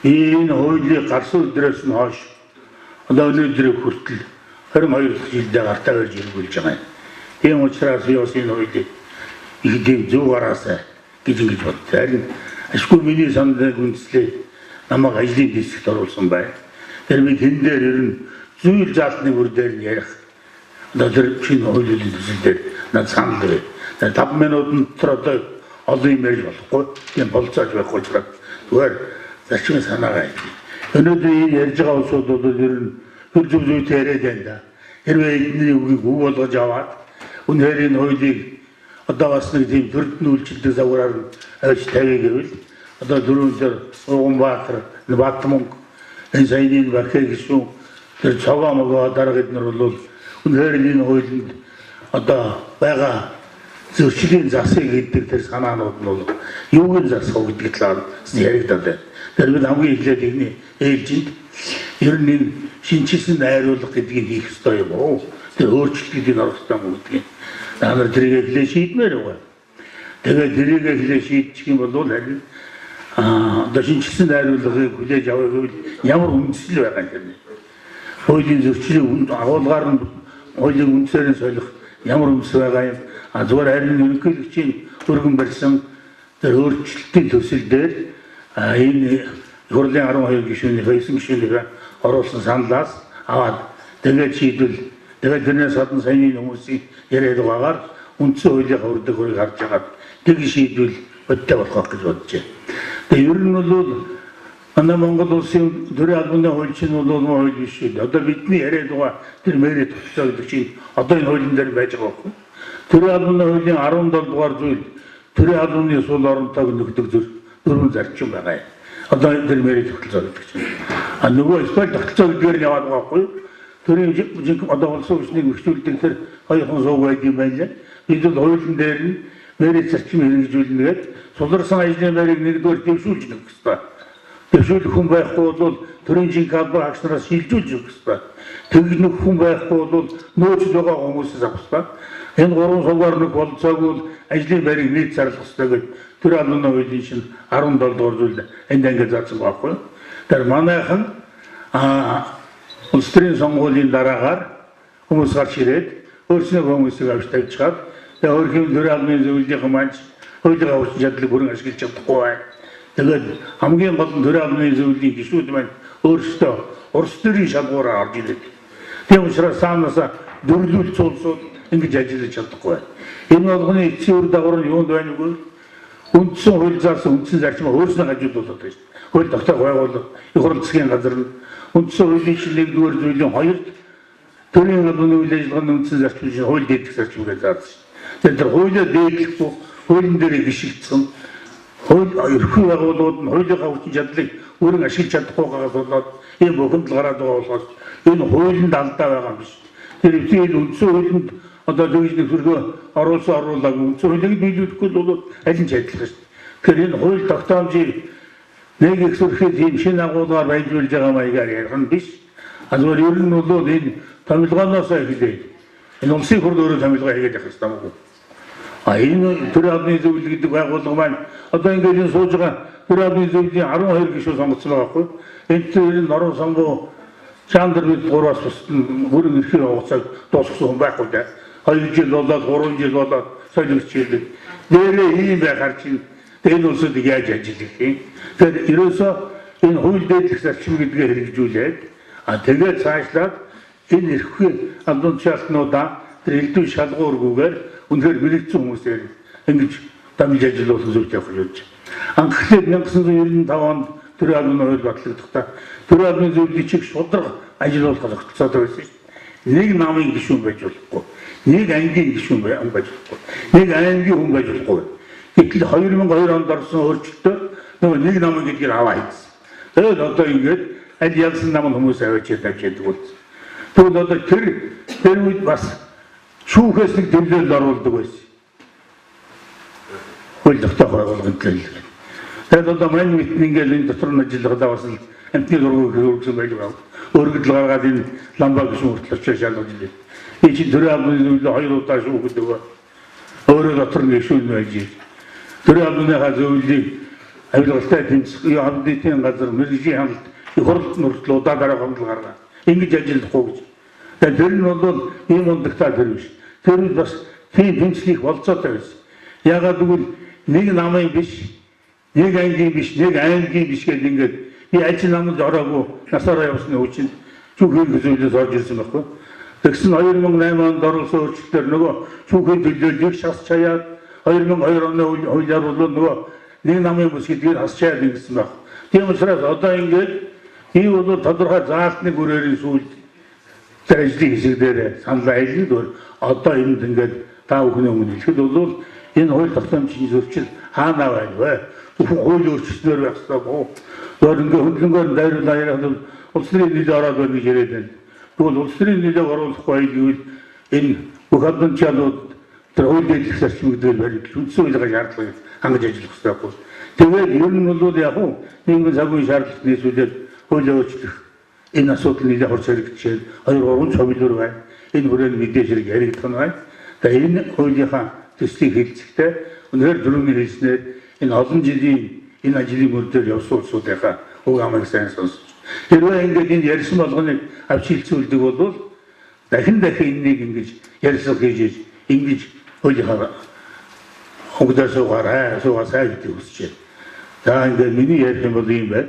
Энэ хуулийн гарсан өдрөөс нь хойш одоо өнөөдрийг хүртэл 22 дахь жилдээ гартаа барьж эргүүлж байгаа юм. Тийм учраас би бас энэ хуулийг их дэм зөв гараасаа гэж ингэж боддог. Харин ашгүй миний сандыг үндэслээд намайг ажлын дэслэгт оруулсан байна. Тэр би тэн дээр ер нь зүйл заалтны бүр дээр нь ярих. Одоо тэр шинэ хуулийн төсөл дээр над санал дээр 5 минутын дотор одоо олон юм ярьж болохгүй. Тийм болцоож байх учраас зүгээр зарчмын санаагаа хэлье. Өнөөдөр энэ ярьж байгаа улсууд бол ер нь хөр зөв зүйтэй яриад байна да. Хэрвээ эдний үгийг үг болгож аваад үнээр энэ хуулийг одоо бас нэг тийм төрдөн үйлчлдэг загвараар авч тавья гэвэл одоо дөрөв дээр Уганбаатар, Батмунг, энэ саяны Бакэ гişүүн тэр цогоо могоо дарга эднэр бол үнээр энэ хуулинд одоо байгаа зөрчлийн засыг гэдэг тэр санаанууд нь бол юуг засах гэдэг талаар яригдаад байна. Тэр бид хамгийн эхлээд энэ ээлжинд ер нь энэ шинжилсэн найруулга гэдгийг хийх ёстой юм уу? Тэр өөрчлөлтийг оруулах ёстой юм гэдгийг намайг тэрийг эхлээ шийдмээр байгаа. Тэгээд тэрийг эхлээ шийдчих юм бол харин одоо шинжилсэн найруулгыг хүлээж авах гэвэл ямар үндэслэл байгаа юм бэ? Хуулийн зөрчлийн агуулгаар нь хуулийн үндсээр нь солих ямар үндэс байгаа юм? Зүгээр харин ерөнхийлөгчийн өргөн барьсан тэр өөрчлөлтийн төсөл дээр энэ хурлын 12 гишүүний 9 гишүүнийг оруулсан саналаас аваад тэгээд шийдвэл тэгээд тэрнээс гадна саяны хүмүүсийн яриад байгаагаар үндсэн хуулийн хүрдэг хөрийг харж байгаа тэг шийдвэл бодтой болох гэж бодож байна. Тэгээд ер нь бол манай Монгол улсын төрийн албаны хууль чинь бол хууль биш үү? Одоо бидний яриад байгаа тэр мэрэ тогтцоо гэдэг чинь одоо энэ хуулийн дээр байж байгаа байхгүй? Төрийн албаны хуулийн 17 дугаар зүйл төрийн албаны сул оронтойг нөхдөг дөрвөн зарчим байгаа юм. Одоо тэр мэрэ тогтцоо гэдэг чинь. Нөгөө спорт тогтцоо гэдгээр нь яваад байгаа байхгүй? Төрийн жинхэнэ одоо улсын хүчнийг өргөжүүлдэг тэр хоёрхан сууг байд юм байна. Бид бол хуулийн дээр нь мэрэ зарчим хэрэгжүүлнэгээд суларсан ажлын байрыг нэгдүгээр дэвшүүлж өгөх ёстой. Дэвшүүлэх хүн байхгүй бол төрийн жинхэнэ албан хаагч нараас шилжүүлж өгөх ёстой. Тэгнэх хүн байхгүй бол нөөцөл байгаа хүмүүсээс авах ёстой. Энэ гурван суугаар нэг болцоог бол ажлын байрыг нийт зарлах ёстой гэж төрийн албаны хуулийн шин 17 дугаар зүйл энд ингээд заасан байхгүй. Тэр манайхан улс төрийн сонгуулийн дараагаар хүмүүс гарч ирээд өөрсдөө хүмүүсийг авч тавьчихад тэгээ өөрхийн төрийн албаны зөвлөлийн маань хуулийн авч чадлыг бүрэн ашиглаж чадахгүй байна. Тэгээд хамгийн гол нь төрийн албаны зөвлөлийн гишүүд маань өөрсдөө урс төрийн шалгуураар орж ирээд. Тийм учраас цаанаасаа дөрлүүлж цуулсууд ингэж ажиллаж чадахгүй байна. Энэ болгоны эцсийн үр дагавар нь юунд байна вэ? Үндсэн хууль заасан үндсэн зарчмаа өөрснөө хажуудуулаад байна. Хууль тогтоох байгууллага их хурл засгийн газар нь үндсэн хуулийн чинь 1-р зүйлийн 2-т төрийн албаны үйл ажиллагааны үндсэн зарчим чинь хууль дээдлэх зарчим гэж заасан шин. Тэр хуулиа дээдлэхгүй хуулийн дээр гიშигдсэн хууль ерхий байгууллагууд нь хуулийн хүчин чадлыг бүрэн ашиглаж чадахгүйгаас болоод ийм бохиндол гараад байгаа болохоос энэ хуулинд алдаа байгаа юм биш. Тэр үйл үндсэн хуулинд одоо зөвж нэг төргөө оруулаагүй үндсэн хуулийг биелүүлэхгүй бол аль нь ч адилхан шүү. Тэгэхээр энэ хууль тогтоомжийг нэг их сүрхэд ийм шинэ агуулгаар баяжуулж байгаа маягаар ярих нь биш. Зүгээр ер нь бол энэ томилгооноос эхлээд энэ улсын хурд өөрөө томилгоо хийгээд явах хэрэгтэй юм. Энэ төрийн албаны зөвлөл гэдэг байгууллага маань одоо ингээд энэ сууж байгаа төрийн албаны зөвлөлийн 12 гишүүн сонгогдсон байгаа байхгүй. Энд энэ норон сонгоо Чандр бид 3-аас бүрэн эрхээ хугацааг дуусгасан хүн байхгүй да. 2 жил болоод 3 жил болоод солигч хийдэг. Дээрээ ийм байхаар чинь энэ улсуудыг яаж ажиллах юм? Тэгэхээр ерөөсөө энэ хууль дээдлэх зарчим гэдгээ хэрэгжүүлээд тэгээд цаашлаад энэ эрхээ албан тушаалтнуудаа тэр элдв шалгуургүйгээр үнэхээр бэлэгдсэн хүмүүсээр ингэж дамжиж ажиллах зүйл явах гэж байна. Анхлаад 1995 онд төрийн албаны хууль батлагдахтаа төрийн албаны зөвлөлийн чиг шударга ажиллуулах зохицоод байсан шүү дээ. Нэг намын гишүүн байж болохгүй, нэг ангийн гишүүн байж болохгүй, нэг аймгийн хүн байж болохгүй. Гэтэл 2002 онд орсон өөрчлөлтөөр нөгөө нэг намын гэдгийг аваа хийсэн. Тэгээд одоо ингээд аль ялсан нам хүмүүс аваач яддаг болсон. Тэгвэл одоо тэр үед бас шүүхээс нэг төлөөлөл оруулдаг байсан. Хууль тогтоох байгууллагын төлөөлөл. Тэгээд одоо мань мэднэ ингээд энэ дотор нь ажиллагаа бас амтны зургийг хөргөсөн байж байгаа. Өргөдөл гаргаад энэ ламбаа гişүүн хүртэл очиж шалгаж илээ. Энэ чинь төрийн албаны зөвлөлөө 2 удаа шүүхэд өгөө. Өөрөө дотор нь гişүүн байж. Төрийн албаныхаа зөвлөлийг авилгалтай тэмцэх хамт нийтийн газар мэрэгжлийн хамт их хурлд нурдлаа дараа хоног гаргаа. Ингэж ажиллахгүй гэж. Тэгэхээр тэр нь бол ийм ундагтаа тэр биш. Тэр нь бас тийм тэмцлих болцоотой байсан. Ягаад гэвэл нэг намын биш, нэг ангийн биш, нэг аймгийн биш гэдэг ингээд би ажил намд ороогүй насаараа явсны үчинд шүүхийн зүйлээс орж ирсэн байхгүй. Тэгсэн 2008 онд оруулсан өөрчлөлтөөр нөгөө шүүхийн төлөөллийг шас чаяад 2002 оны хуулиар бол нөгөө нэг намын бүс гэдгийг хас чаяад ингэсэн баг. Тийм учраас одоо ингээд би бол тодорхой заалтны бүрээрийн сүүлд тэр ажлын хэсэг дээр санал айлд одоо энд ингээд та бүхний өмнө хэлэхэд бол энэ хууль тогтоомжийн зөрчил хаана байна вэ? Бүхэн хууль өөрчлөлтөөр байх ёстой. Өөр ингээд хөндлөнгөөр дайруулаа ярих бол улс төрийн нийлээ ороод байна гэж яриад байна. Тэгвэл улс төрийн нийлээ оруулахгүй гэвэл энэ бүх албанчаалууд тэр хууль дэвлэх зарчим гэдэг нь баримт үндсэн хуулийг шаардлагыг хангаж ажиллах хэрэгтэй байхгүй. Тэгээд ер нь бол яг нь нийгмийн цагийн шаардлагыг нийлүүлээд хуулийг өөрчлөх энэ асуудал нийлээ хурц хэрэгжиж 2-3 цовлоор байна. Энэ хүрээнд мэдээж хэрэг яригдах нь байна. Тэгээд энэ хуулийнхаа төслийг хэлцэхдээ өнөөдөр дөрөвний хэлснээр энэ олон жилийн энэ ажлын мөр дээр явсан улсуудынхаа уг амыг сайн сонсож. Хэрвээ ингээд энэ ярьсан болгоныг авч хилцүүлдэг бол дахин энийг ингэж ярьслах хийж ингэж хуулийнхаа хөнгөлөөр суугаарай гэдэг хүсэж байна. За ингээд миний ярих юм бол ийм байна.